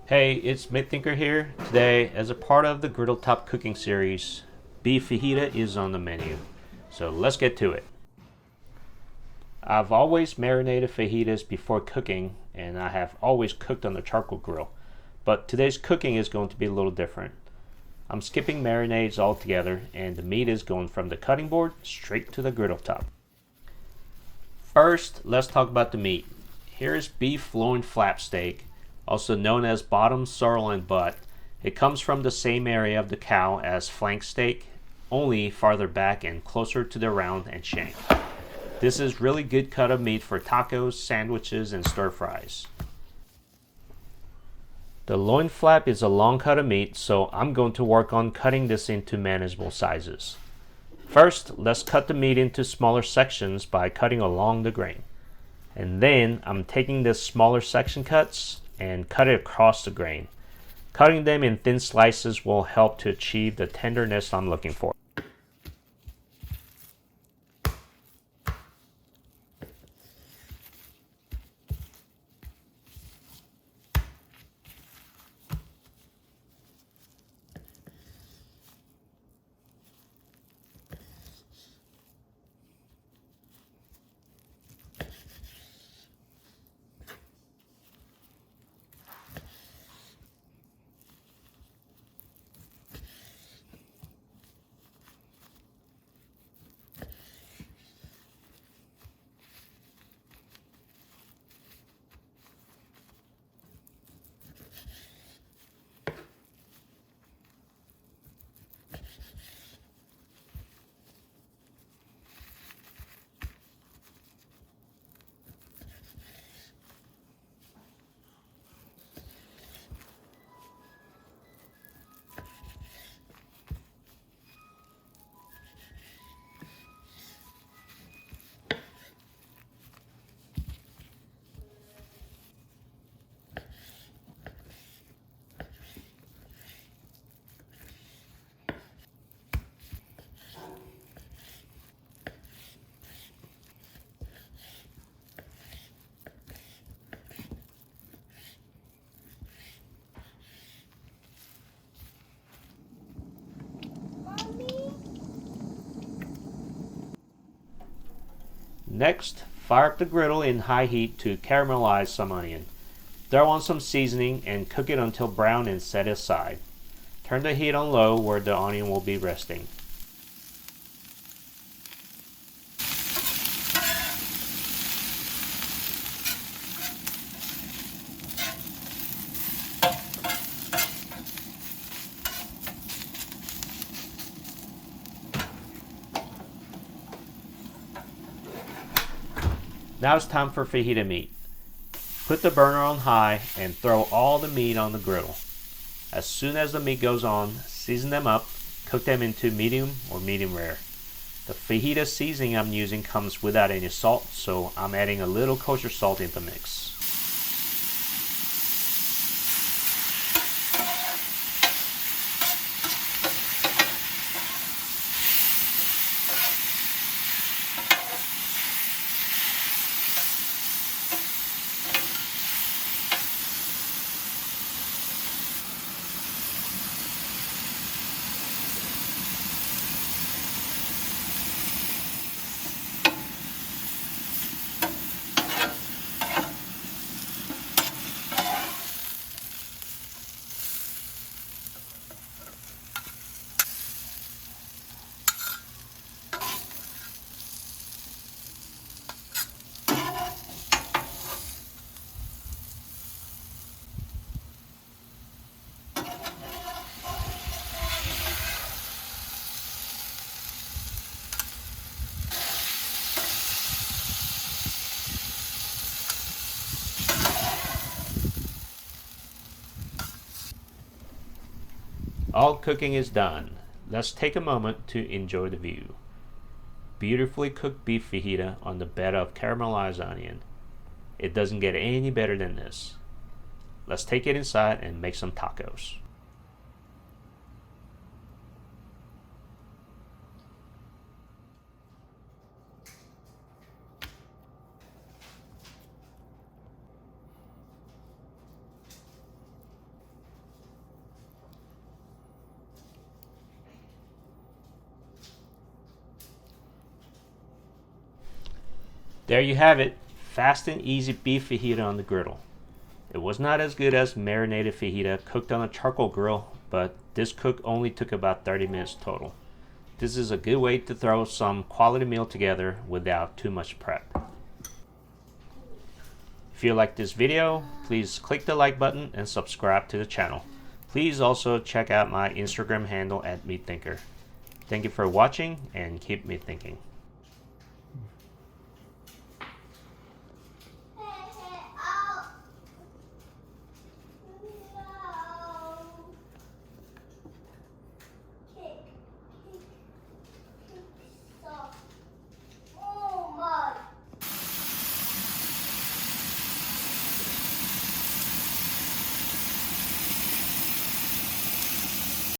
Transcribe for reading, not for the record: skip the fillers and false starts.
Hey, it's Thinker here. Today, as a part of the Griddle Top cooking series, beef fajita is on the menu. So let's get to it. I've always marinated fajitas before cooking, and I have always cooked on the charcoal grill. But today's cooking is going to be a little different. I'm skipping marinades altogether, and the meat is going from the cutting board straight to the griddle top. First, let's talk about the meat. Here is beef loin flap steak, also known as bottom sirloin butt. It comes from the same area of the cow as flank steak, only farther back and closer to the round and shank. This is really good cut of meat for tacos, sandwiches, and stir fries. The loin flap is a long cut of meat, so I'm going to work on cutting this into manageable sizes. First, let's cut the meat into smaller sections by cutting along the grain. And then I'm taking the smaller section cuts and cut it across the grain. Cutting them in thin slices will help to achieve the tenderness I'm looking for. Next, fire up the griddle in high heat to caramelize some onion. Throw on some seasoning and cook it until brown and set aside. Turn the heat on low where the onion will be resting. Now it's time for fajita meat. Put the burner on high and throw all the meat on the griddle. As soon as the meat goes on, season them up, cook them into medium or medium rare. The fajita seasoning I'm using comes without any salt, so I'm adding a little kosher salt in the mix. All cooking is done. Let's take a moment to enjoy the view. Beautifully cooked beef fajita on the bed of caramelized onion. It doesn't get any better than this. Let's take it inside and make some tacos. There you have it, fast and easy beef fajita on the griddle. It was not as good as marinated fajita cooked on a charcoal grill, but this cook only took about 30 minutes total. This is a good way to throw some quality meal together without too much prep. If you like this video, please click the like button and subscribe to the channel. Please also check out my Instagram handle at MeatThinker. Thank you for watching and keep meat thinking.